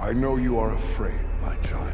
I know you are afraid, my child,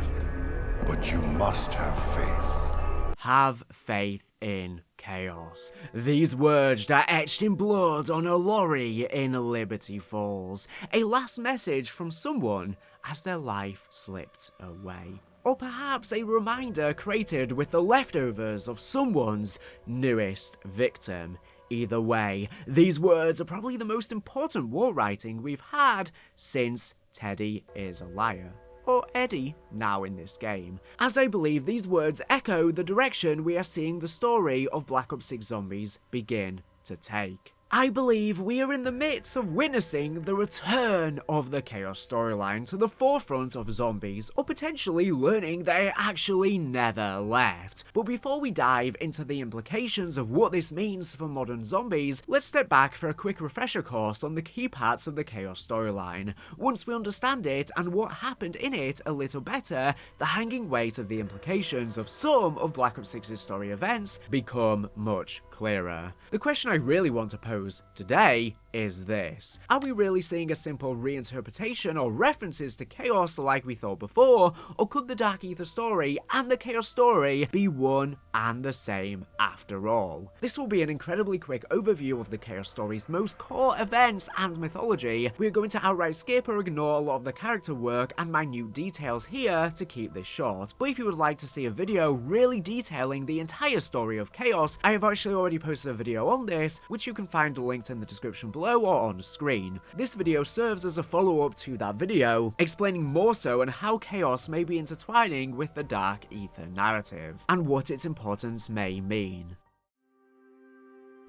but you must have faith. Have faith in chaos. These words are etched in blood on a lorry in Liberty Falls. A last message from someone as their life slipped away. Or perhaps a reminder created with the leftovers of someone's newest victim. Either way, these words are probably the most important war writing we've had since Teddy is a Liar. Or Eddie, now in this game, as I believe these words echo the direction we are seeing the story of Black Ops 6 Zombies begin to take. I believe we are in the midst of witnessing the return of the Chaos storyline to the forefront of zombies, or potentially learning they actually never left. But before we dive into the implications of what this means for modern zombies, let's step back for a quick refresher course on the key parts of the Chaos storyline. Once we understand it and what happened in it a little better, the hanging weight of the implications of some of Black Ops 6's story events become much clearer. The question I really want to pose today is this: are we really seeing a simple reinterpretation or references to Chaos like we thought before, or could the Dark Aether story and the Chaos story be one and the same after all? This will be an incredibly quick overview of the Chaos story's most core events and mythology. We are going to outright skip or ignore a lot of the character work and minute details here to keep this short, but if you would like to see a video really detailing the entire story of Chaos, I have actually already posted a video on this, which you can find linked in the description below or on screen. This video serves as a follow-up to that video, explaining more so on how Chaos may be intertwining with the Dark Aether narrative, and what its importance may mean.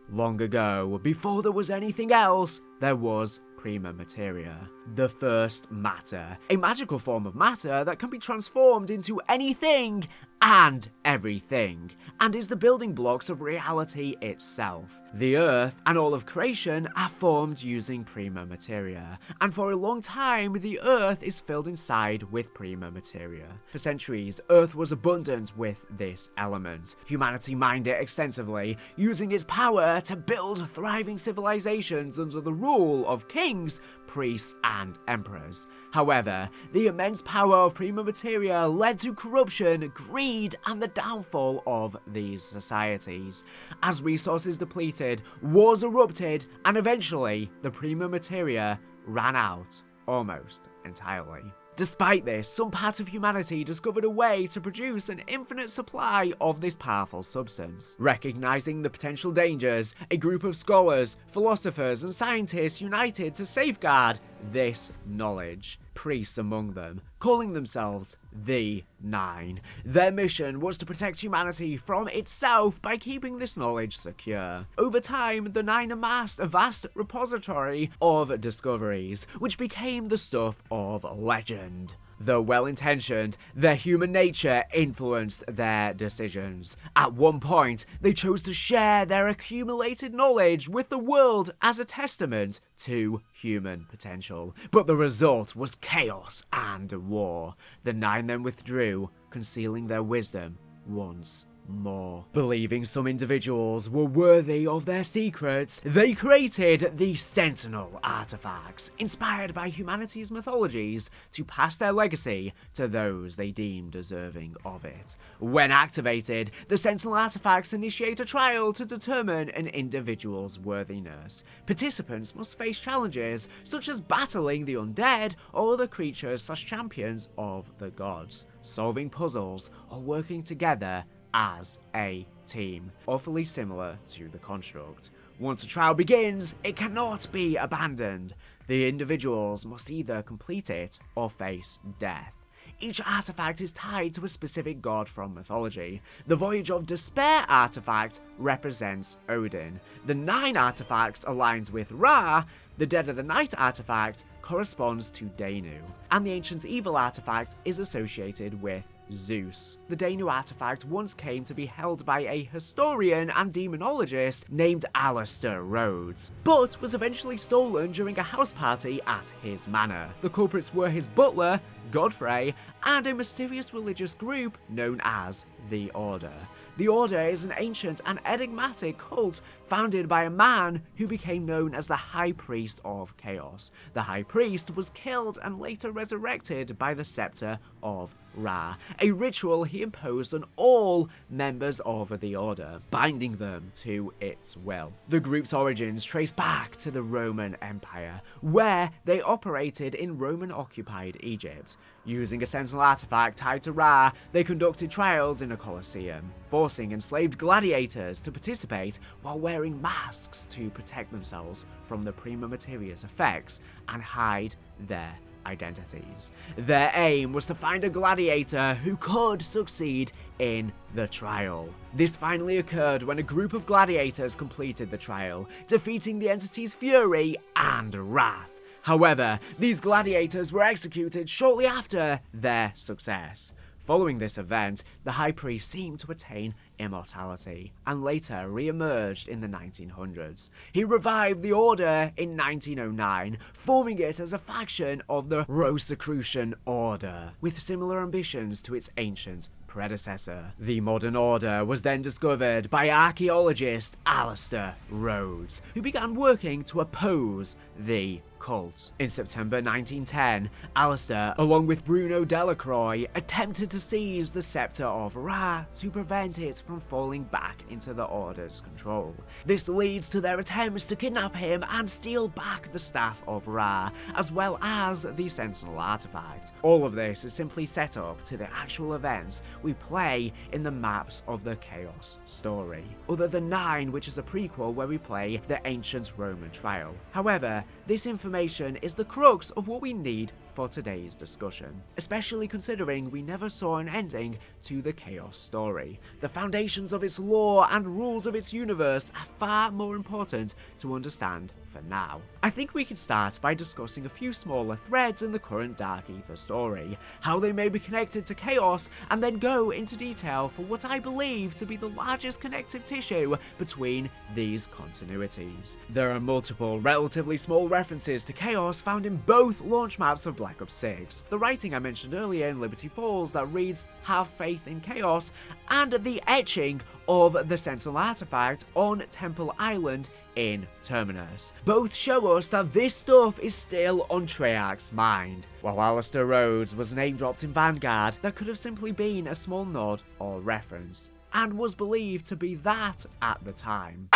Long ago, before there was anything else, there was Prima Materia, the first matter, a magical form of matter that can be transformed into anything and everything, and is the building blocks of reality itself. The Earth and all of creation are formed using Prima Materia, and for a long time the Earth is filled inside with Prima Materia. For centuries, Earth was abundant with this element. Humanity mined it extensively, using its power to build thriving civilizations under the rule of kings, priests, and emperors. However, the immense power of Prima Materia led to corruption, greed, and the downfall of these societies. As resources depleted, wars erupted, and eventually, the Prima Materia ran out almost entirely. Despite this, some part of humanity discovered a way to produce an infinite supply of this powerful substance. Recognizing the potential dangers, a group of scholars, philosophers, and scientists united to safeguard this knowledge. Priests among them, calling themselves the Nine. Their mission was to protect humanity from itself by keeping this knowledge secure. Over time, the Nine amassed a vast repository of discoveries, which became the stuff of legend. Though well-intentioned, their human nature influenced their decisions. At one point, they chose to share their accumulated knowledge with the world as a testament to human potential. But the result was chaos and war. The Nine then withdrew, concealing their wisdom once more. Believing some individuals were worthy of their secrets, they created the Sentinel artifacts, inspired by humanity's mythologies, to pass their legacy to those they deemed deserving of it. When activated, the Sentinel artifacts initiate a trial to determine an individual's worthiness. Participants must face challenges such as battling the undead or other creatures/champions of the gods, solving puzzles, or working together as a team, awfully similar to the construct. Once a trial begins, it cannot be abandoned. The individuals must either complete it or face death. Each artifact is tied to a specific god from mythology. The Voyage of Despair artifact represents Odin. The 9 artifacts aligns with Ra. The Dead of the Night artifact corresponds to Danu. And the Ancient Evil artifact is associated with Zeus. The Danu artifact once came to be held by a historian and demonologist named Alistair Rhodes, but was eventually stolen during a house party at his manor. The culprits were his butler, Godfrey, and a mysterious religious group known as the Order. The Order is an ancient and enigmatic cult founded by a man who became known as the High Priest of Chaos. The High Priest was killed and later resurrected by the Scepter of Ra, a ritual he imposed on all members of the Order, binding them to its will. The group's origins trace back to the Roman Empire, where they operated in Roman-occupied Egypt. Using a sentinel artifact tied to Ra, they conducted trials in a colosseum, forcing enslaved gladiators to participate while wearing masks to protect themselves from the Prima Materia's effects and hide their identities. Their aim was to find a gladiator who could succeed in the trial. This finally occurred when a group of gladiators completed the trial, defeating the entity's fury and wrath. However, these gladiators were executed shortly after their success. Following this event, the High Priest seemed to attain immortality, and later re-emerged in the 1900s. He revived the Order in 1909, forming it as a faction of the Rosicrucian Order, with similar ambitions to its ancient predecessor. The modern order was then discovered by archaeologist Alistair Rhodes, who began working to oppose the cult. In September 1910, Alistair, along with Bruno Delacroix, attempted to seize the Scepter of Ra to prevent it from falling back into the Order's control. This leads to their attempts to kidnap him and steal back the Staff of Ra, as well as the Sentinel artifact. All of this is simply set up to the actual events we play in the maps of the Chaos story, other than 9, which is a prequel where we play the ancient Roman trial. However, this information is the crux of what we need for today's discussion, especially considering we never saw an ending to the Chaos story. The foundations of its lore and rules of its universe are far more important to understand for now. I think we can start by discussing a few smaller threads in the current Dark Aether story, how they may be connected to Chaos, and then go into detail for what I believe to be the largest connective tissue between these continuities. There are multiple relatively small references to Chaos found in both launch maps of Black Ops 6. The writing I mentioned earlier in Liberty Falls that reads "Have faith in Chaos," and the etching of the Sentinel artifact on Temple Island in Terminus. Both show us that this stuff is still on Treyarch's mind. While Alistair Rhodes was name-dropped in Vanguard, that could have simply been a small nod or reference, and was believed to be that at the time.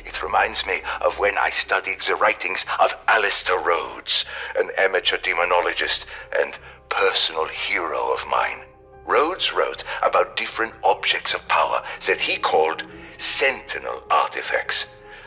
It reminds me of when I studied the writings of Alistair Rhodes, an amateur demonologist and personal hero of mine. Rhodes wrote about different objects of power that he called sentinel artifacts,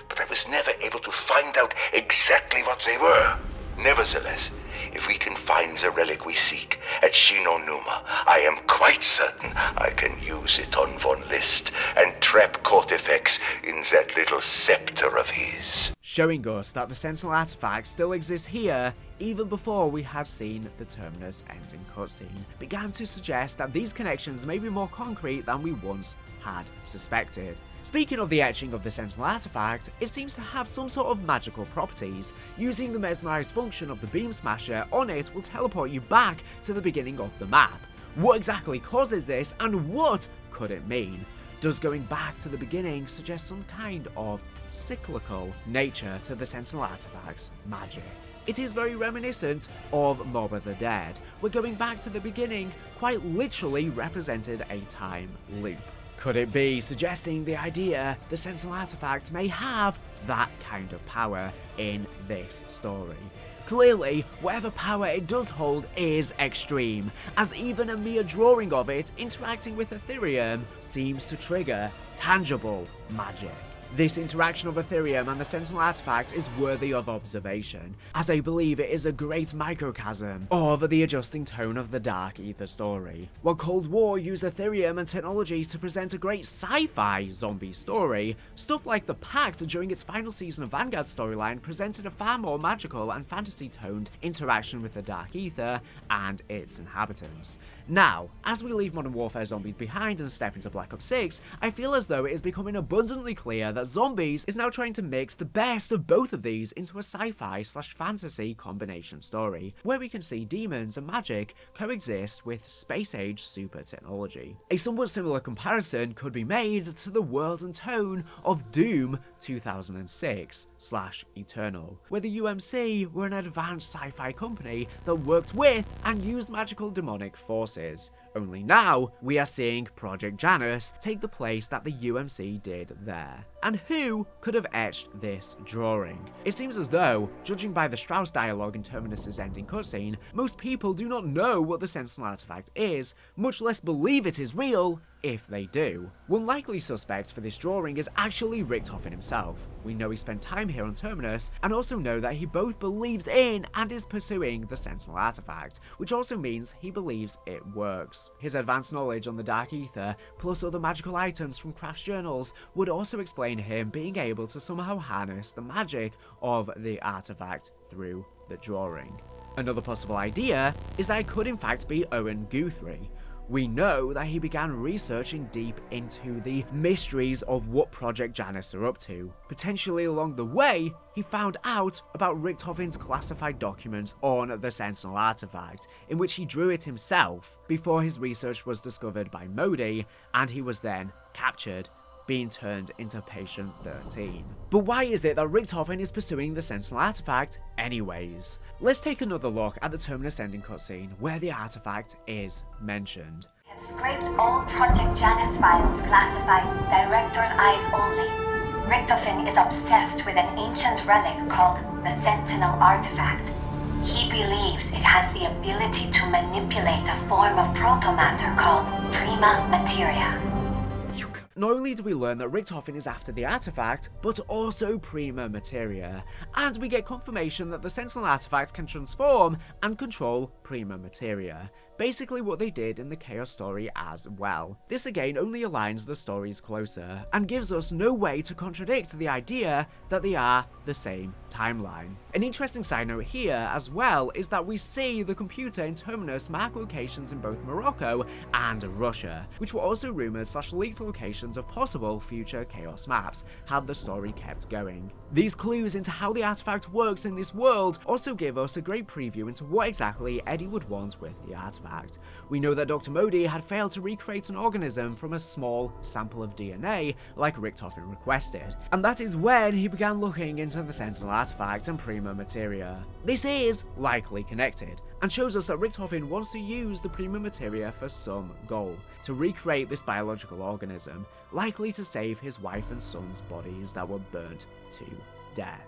but I was never able to find out exactly what they were. Nevertheless, if we can find the relic we seek at Shinonuma, I am quite certain I can use it on Von List and trap Cortifex in that little scepter of his. Showing us that the Sentinel artifact still exists here, even before we had seen the Terminus ending cutscene, began to suggest that these connections may be more concrete than we once had suspected. Speaking of the etching of the Sentinel artifact, it seems to have some sort of magical properties. Using the mesmerized function of the Beam Smasher on it will teleport you back to the beginning of the map. What exactly causes this, and what could it mean? Does going back to the beginning suggest some kind of cyclical nature to the Sentinel artifact's magic? It is very reminiscent of Mob of the Dead, where going back to the beginning quite literally represented a time loop. Could it be suggesting the idea the Sentinel artifact may have that kind of power in this story? Clearly, whatever power it does hold is extreme, as even a mere drawing of it interacting with Ethereum seems to trigger tangible magic. This interaction of Ethereum and the Sentinel artifact is worthy of observation, as I believe it is a great microcosm of the adjusting tone of the Dark Aether story. While Cold War used Ethereum and technology to present a great sci-fi zombie story, stuff like the Pact during its final season of Vanguard storyline presented a far more magical and fantasy-toned interaction with the Dark Aether and its inhabitants. Now, as we leave Modern Warfare Zombies behind and step into Black Ops 6, I feel as though it is becoming abundantly clear that Zombies is now trying to mix the best of both of these into a sci-fi/fantasy combination story, where we can see demons and magic coexist with space-age super technology. A somewhat similar comparison could be made to the world and tone of Doom 2006/Eternal, where the UMC were an advanced sci-fi company that worked with and used magical demonic forces. Only now, we are seeing Project Janus take the place that the UMC did there. And who could have etched this drawing? It seems as though, judging by the Strauss dialogue in Terminus' ending cutscene, most people do not know what the Sentinel artifact is, much less believe it is real, if they do. One likely suspect for this drawing is actually Richtofen himself. We know he spent time here on Terminus, and also know that he both believes in and is pursuing the Sentinel artifact, which also means he believes it works. His advanced knowledge on the Dark Aether, plus other magical items from Craft's journals, would also explain him being able to somehow harness the magic of the artifact through the drawing. Another possible idea is that it could in fact be Owen Guthrie. We know that he began researching deep into the mysteries of what Project Janus are up to. Potentially along the way, he found out about Richtofen's classified documents on the Sentinel artifact, in which he drew it himself before his research was discovered by Modi, and he was then captured, being turned into Patient 13. But why is it that Richtofen is pursuing the Sentinel artifact anyways? Let's take another look at the Terminus ending cutscene where the artifact is mentioned. Have scraped all Project Janus files classified Director's Eyes only. Richtofen is obsessed with an ancient relic called the Sentinel artifact. He believes it has the ability to manipulate a form of protomatter called Prima Materia. Not only do we learn that Richtofen is after the artifact, but also Prima Materia, and we get confirmation that the Sentinel artifact can transform and control Prima Materia, basically what they did in the Chaos story as well. This again only aligns the stories closer, and gives us no way to contradict the idea that they are the same timeline. An interesting side note here as well is that we see the computer in Terminus mark locations in both Morocco and Russia, which were also rumoured/leaked locations of possible future Chaos maps, had the story kept going. These clues into how the artifact works in this world also give us a great preview into what exactly Eddie would want with the artifact. We know that Dr. Modi had failed to recreate an organism from a small sample of DNA like Richtofen requested, and that is when he began looking into the Sentinel artifact and Prima Materia. This is likely connected, and shows us that Richtofen wants to use the Prima Materia for some goal, to recreate this biological organism, likely to save his wife and son's bodies that were burnt to death.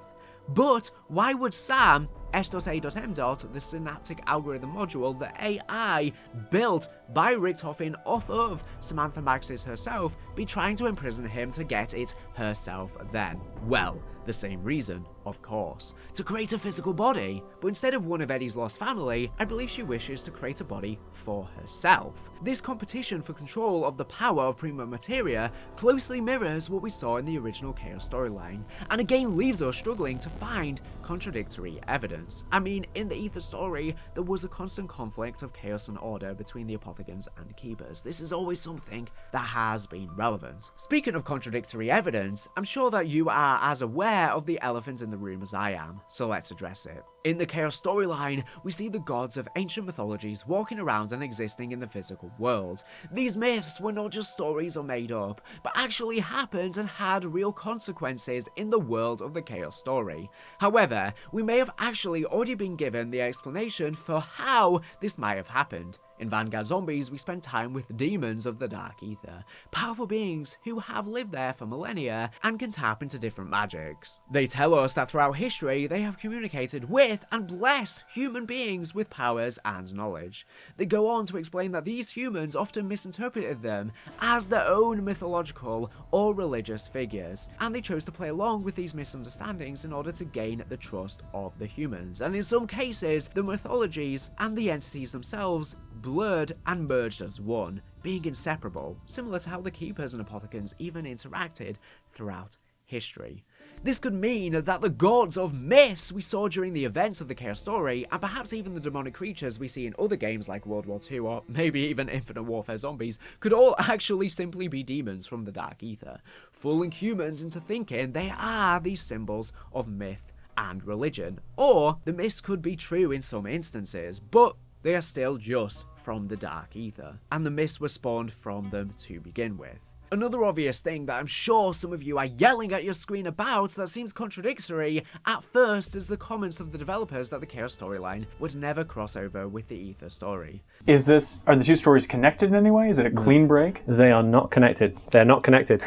But why would Sam, S.A.M. the synaptic algorithm module, the AI built by Richtofen off of Samantha Maxis herself, be trying to imprison him to get it herself then? Well, the same reason, of course. To create a physical body, but instead of one of Eddie's lost family, I believe she wishes to create a body for herself. This competition for control of the power of Prima Materia closely mirrors what we saw in the original Chaos storyline, and again leaves us struggling to find contradictory evidence. I mean, in the Aether story, there was a constant conflict of chaos and order between the Apothegons and Keepers. This is always something that has been relevant. Speaking of contradictory evidence, I'm sure that you are as aware of the elephant in the room as I am, so let's address it. In the Chaos storyline, we see the gods of ancient mythologies walking around and existing in the physical world. These myths were not just stories or made up, but actually happened and had real consequences in the world of the Chaos story. However, we may have actually already been given the explanation for how this might have happened. In Vanguard Zombies, we spend time with demons of the Dark Aether, powerful beings who have lived there for millennia and can tap into different magics. They tell us that throughout history, they have communicated with and blessed human beings with powers and knowledge. They go on to explain that these humans often misinterpreted them as their own mythological or religious figures, and they chose to play along with these misunderstandings in order to gain the trust of the humans. And in some cases, the mythologies and the entities themselves blurred and merged as one, being inseparable, similar to how the Keepers and Apothegons even interacted throughout history. This could mean that the gods of myths we saw during the events of the Chaos Story, and perhaps even the demonic creatures we see in other games like World War II or maybe even Infinite Warfare Zombies, could all actually simply be demons from the Dark Aether, fooling humans into thinking they are these symbols of myth and religion. Or the myths could be true in some instances, but they are still just from the Dark Aether, and the myths were spawned from them to begin with. Another obvious thing that I'm sure some of you are yelling at your screen about that seems contradictory at first is the comments of the developers that the Chaos storyline would never cross over with the Aether story. Are the two stories connected in any way? Is it a clean break? They are not connected. They're not connected.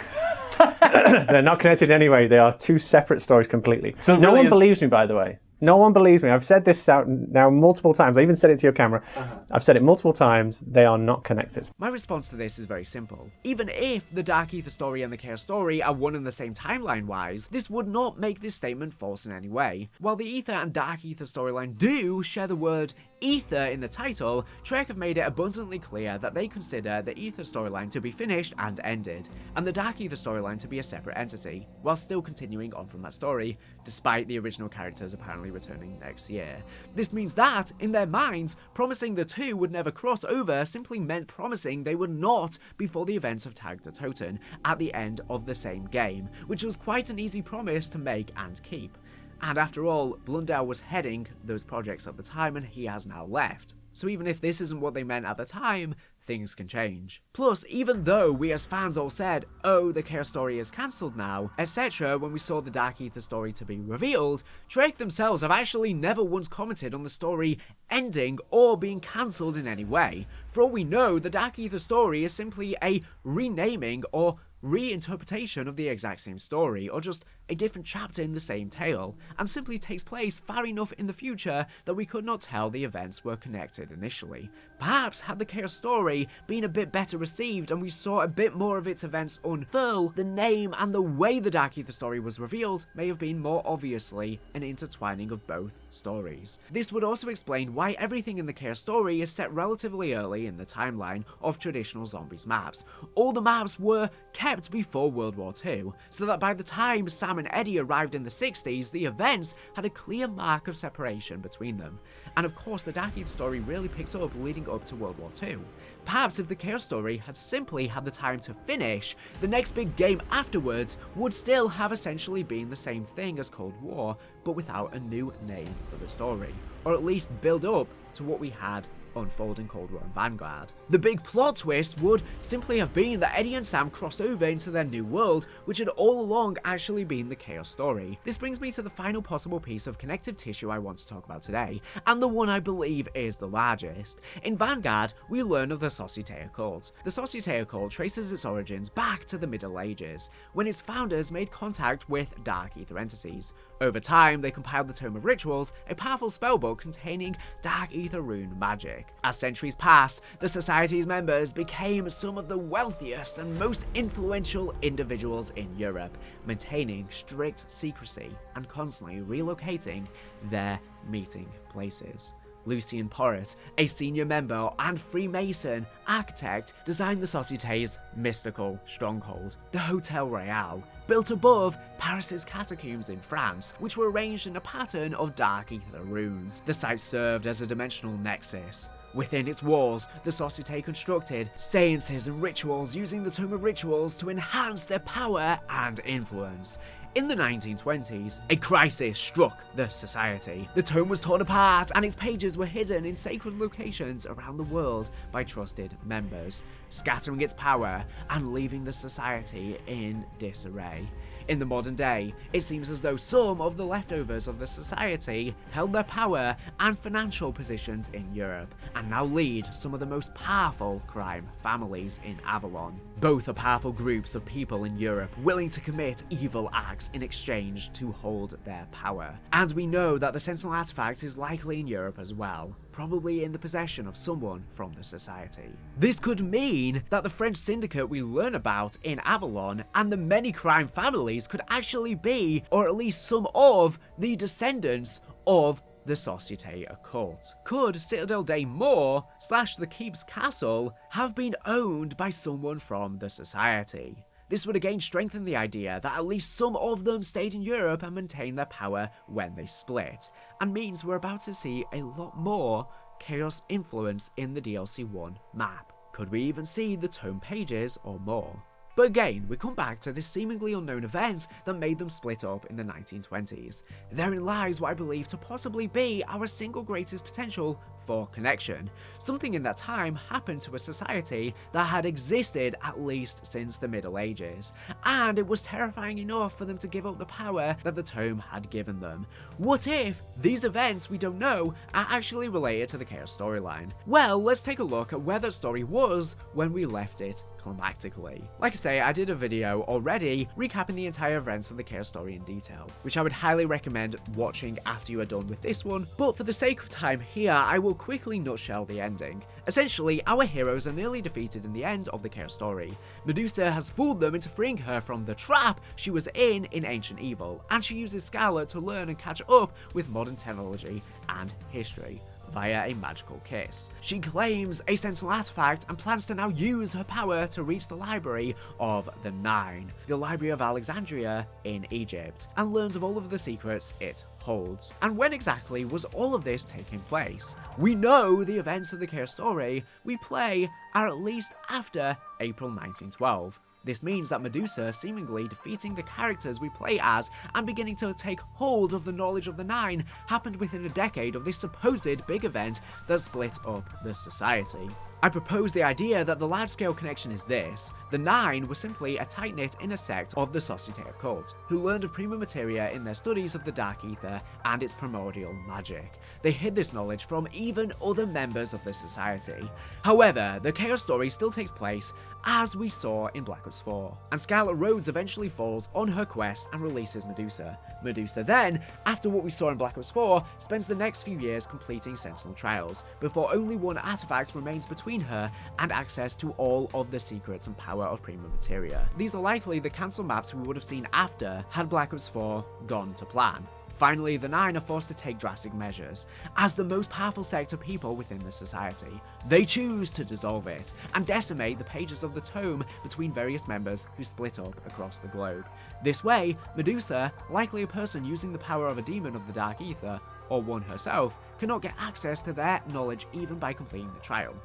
They're not connected anyway. They are two separate stories completely. So no really one believes me, by the way. No one believes me. I've said this out now multiple times. I even said it to your camera. I've said it multiple times. They are not connected. My response to this is very simple. Even if the Dark Aether story and the Chaos story are one and the same timeline-wise, this would not make this statement false in any way. While the Aether and Dark Aether storyline do share the word Aether in the title, Treyarch have made it abundantly clear that they consider the Aether storyline to be finished and ended, and the Dark Aether storyline to be a separate entity, while still continuing on from that story, despite the original characters apparently returning next year. This means that, in their minds, promising the two would never cross over simply meant promising they would not before the events of Tag der Toten at the end of the same game, which was quite an easy promise to make and keep. And after all, Blundell was heading those projects at the time and he has now left. So even if this isn't what they meant at the time, things can change. Plus, even though we as fans all said, oh, the Chaos story is cancelled now, etc. when we saw the Dark Aether story to be revealed, Treyarch themselves have actually never once commented on the story ending or being cancelled in any way. For all we know, the Dark Aether story is simply a renaming or reinterpretation of the exact same story, or just a different chapter in the same tale, and simply takes place far enough in the future that we could not tell the events were connected initially. Perhaps had the Chaos story been a bit better received and we saw a bit more of its events unfurl, the name and the way the Dark Aether story was revealed may have been more obviously an intertwining of both stories. This would also explain why everything in the Chaos story is set relatively early in the timeline of traditional Zombies maps. All the maps were kept before World War II, so that by the time Sam and Eddie arrived in the 60s, the events had a clear mark of separation between them. And of course, the Dark Aether story really picks up leading up to World War II. Perhaps if the Chaos story had simply had the time to finish, the next big game afterwards would still have essentially been the same thing as Cold War, but without a new name for the story. Or at least build up to what we had unfold in Cold War and Vanguard. The big plot twist would simply have been that Eddie and Sam crossed over into their new world, which had all along actually been the Chaos story. This brings me to the final possible piece of connective tissue I want to talk about today, and the one I believe is the largest. In Vanguard, we learn of the Societe Occult. The Societe Occult traces its origins back to the Middle Ages, when its founders made contact with Dark Aether entities. Over time, they compiled the Tome of Rituals, a powerful spellbook containing Dark Aether rune magic. As centuries passed, the Society's members became some of the wealthiest and most influential individuals in Europe, maintaining strict secrecy and constantly relocating their meeting places. Lucien Porret, a senior member and Freemason architect, designed the Societe's mystical stronghold, the Hotel Royale, built above Paris's catacombs in France, which were arranged in a pattern of Dark Aether runes. The site served as a dimensional nexus. Within its walls, the Societe constructed seances and rituals using the Tome of Rituals to enhance their power and influence. In the 1920s, a crisis struck the Society. The tome was torn apart and its pages were hidden in sacred locations around the world by trusted members, scattering its power and leaving the Society in disarray. In the modern day, it seems as though some of the leftovers of the Society held their power and financial positions in Europe, and now lead some of the most powerful crime families in Avalon. Both are powerful groups of people in Europe willing to commit evil acts in exchange to hold their power. And we know that the Sentinel artifact is likely in Europe as well, probably in the possession of someone from the Society. This could mean that the French syndicate we learn about in Avalon and the many crime families could actually be, or at least some of, the descendants of the Societe Occult. Could Citadelle Des Morts / the Keep's castle have been owned by someone from the Society? This would again strengthen the idea that at least some of them stayed in Europe and maintained their power when they split, and means we're about to see a lot more Chaos influence in the DLC 1 map. Could we even see the tome pages or more? But again, we come back to this seemingly unknown event that made them split up in the 1920s. Therein lies what I believe to possibly be our single greatest potential for connection. Something in that time happened to a society that had existed at least since the Middle Ages, and it was terrifying enough for them to give up the power that the tome had given them. What if these events we don't know are actually related to the Chaos storyline? Well, let's take a look at where that story was when we left it climactically. Like I say, I did a video already recapping the entire events of the Chaos story in detail, which I would highly recommend watching after you are done with this one, but for the sake of time here, I will quickly nutshell the ending. Essentially, our heroes are nearly defeated in the end of the Chaos story. Medusa has fooled them into freeing her from the trap she was in Ancient Evil, and she uses Scarlet to learn and catch up with modern technology and history via a magical kiss. She claims a sentinel artifact and plans to now use her power to reach the Library of the Nine, the Library of Alexandria in Egypt, and learns of all of the secrets it holds. And when exactly was all of this taking place? We know the events of the Chaos story we play are at least after April 1912. This means that Medusa seemingly defeating the characters we play as and beginning to take hold of the knowledge of the Nine happened within a decade of this supposed big event that split up the society. I propose the idea that the large-scale connection is this: the Nine were simply a tight-knit inner sect of the Societe Occult, who learned of Prima Materia in their studies of the Dark Aether and its primordial magic. They hid this knowledge from even other members of the society. However, the Chaos story still takes place as we saw in Black Ops 4, and Scarlet Rhodes eventually falls on her quest and releases Medusa. Medusa then, after what we saw in Black Ops 4, spends the next few years completing Sentinel trials, before only one artifact remains between her and access to all of the secrets and power of Prima Materia. These are likely the cancel maps we would have seen after had Black Ops 4 gone to plan. Finally, the Nine are forced to take drastic measures. As the most powerful sect of people within the society, they choose to dissolve it and decimate the pages of the tome between various members who split up across the globe. This way, Medusa, likely a person using the power of a demon of the Dark Aether, or one herself, cannot get access to their knowledge even by completing the trial.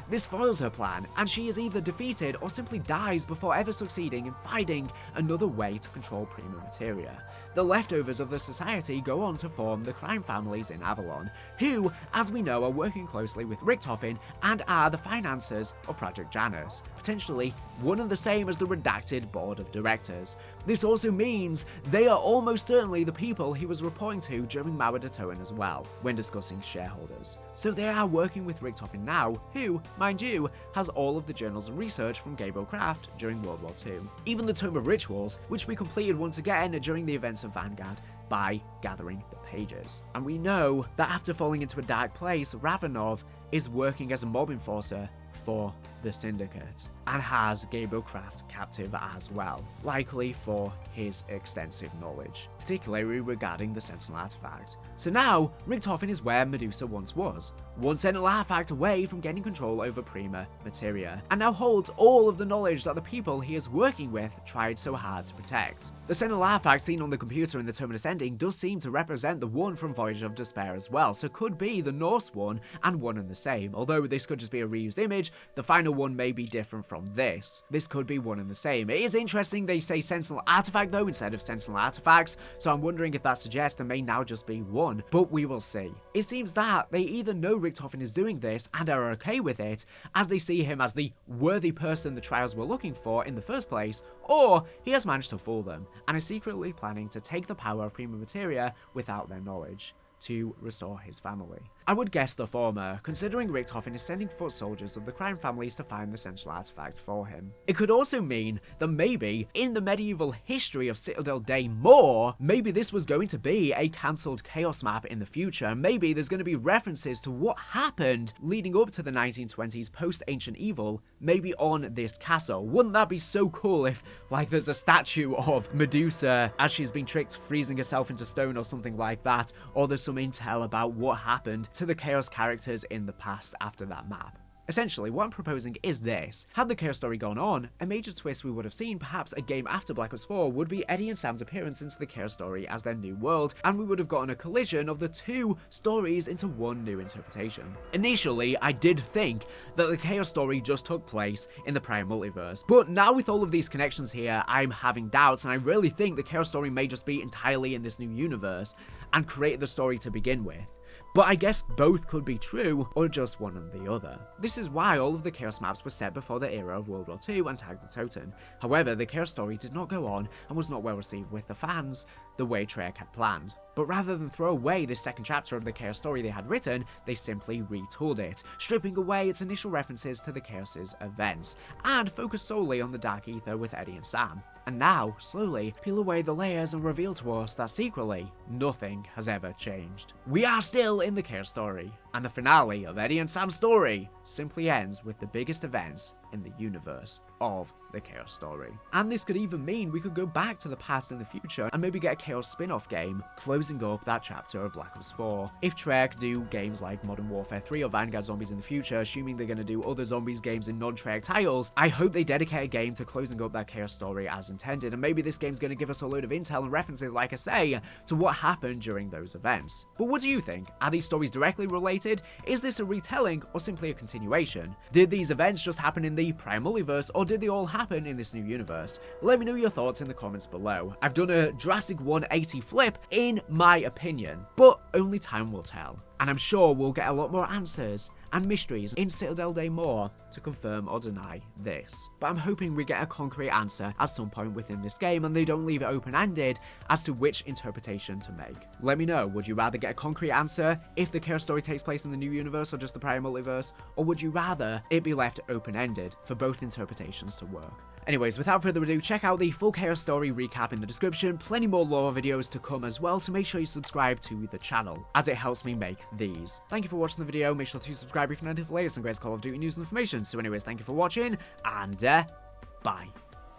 This foils her plan, and she is either defeated or simply dies before ever succeeding in finding another way to control Prima Materia. The leftovers of the society go on to form the crime families in Avalon, who, as we know, are working closely with Richtofen and are the financiers of Project Janus, potentially one and the same as the redacted board of directors. This also means they are almost certainly the people he was reporting to during Mauer as well, when discussing shareholders. So they are working with Richtofen now, who, mind you, has all of the journals and research from Gabriel Craft during World War II. Even the Tome of Rituals, which we completed once again during the events of Vanguard by gathering the pages. And we know that after falling into a dark place, Ravenov is working as a mob enforcer for the Syndicate, and has Gabriel Craft captive as well, likely for his extensive knowledge, particularly regarding the Sentinel artifact. So now, Richtofen is where Medusa once was, one Sentinel artifact away from getting control over Prima Materia, and now holds all of the knowledge that the people he is working with tried so hard to protect. The Sentinel artifact seen on the computer in the Terminus ending does seem to represent the one from Voyage of Despair as well, so could be the Norse one and one and the same. Although this could just be a reused image, the final one may be different from this. This could be one and the same. It is interesting they say Sentinel artifact though instead of Sentinel artifacts, so I'm wondering if that suggests there may now just be one, but we will see. It seems that they either know Richtofen is doing this and are okay with it, as they see him as the worthy person the trials were looking for in the first place, or he has managed to fool them, and is secretly planning to take the power of Prima Materia without their knowledge, to restore his family. I would guess the former, considering Richtofen is sending foot soldiers of the crime families to find the Sentinel artifact for him. It could also mean that maybe, in the medieval history of Citadelle Des Morts, maybe this was going to be a cancelled Chaos map in the future. Maybe there's going to be references to what happened leading up to the 1920s post-Ancient Evil, maybe on this castle. Wouldn't that be so cool if, like, there's a statue of Medusa as she's been tricked freezing herself into stone or something like that, or there's some intel about what happened to the Chaos characters in the past after that map. Essentially, what I'm proposing is this. Had the Chaos Story gone on, a major twist we would have seen, perhaps a game after Black Ops 4, would be Eddie and Sam's appearance into the Chaos Story as their new world, and we would have gotten a collision of the two stories into one new interpretation. Initially, I did think that the Chaos Story just took place in the prior multiverse, but now with all of these connections here, I'm having doubts, and I really think the Chaos Story may just be entirely in this new universe, and create the story to begin with. But I guess both could be true, or just one and the other. This is why all of the Chaos maps were set before the era of World War II and tagged the Totem. However, the Chaos Story did not go on, and was not well received with the fans, the way Treyarch had planned. But rather than throw away this second chapter of the Chaos Story they had written, they simply retooled it, stripping away its initial references to the Chaos's events, and focused solely on the Dark Aether with Eddie and Sam. And now, slowly, peel away the layers and reveal to us that secretly, nothing has ever changed. We are still in the Chaos Story, and the finale of Eddie and Sam's story simply ends with the biggest events in the universe of the Chaos Story. And this could even mean we could go back to the past and the future and maybe get a Chaos spin-off game, closing up that chapter of Black Ops 4. If Treyarch do games like Modern Warfare 3 or Vanguard Zombies in the future, assuming they're going to do other Zombies games in non-Treyarch titles, I hope they dedicate a game to closing up that Chaos Story as intended, and maybe this game's going to give us a load of intel and references, like I say, to what happened during those events. But what do you think? Are these stories directly related? Is this a retelling or simply a continuation? Did these events just happen in the prior multiverse, or did they all happen in this new universe? Let me know your thoughts in the comments below. I've done a drastic 180 flip in my opinion, but only time will tell. And I'm sure we'll get a lot more answers and mysteries in Citadelle Des Morts to confirm or deny this. But I'm hoping we get a concrete answer at some point within this game, and they don't leave it open-ended as to which interpretation to make. Let me know, would you rather get a concrete answer if the Chaos Story takes place in the new universe or just the prior multiverse, or would you rather it be left open-ended for both interpretations to work? Anyways, without further ado, check out the full Chaos Story recap in the description, plenty more lore videos to come as well, so make sure you subscribe to the channel, as it helps me make these. Thank you for watching the video, make sure to subscribe if you're not for the latest and greatest Call of Duty news and information. So anyways, thank you for watching, and bye.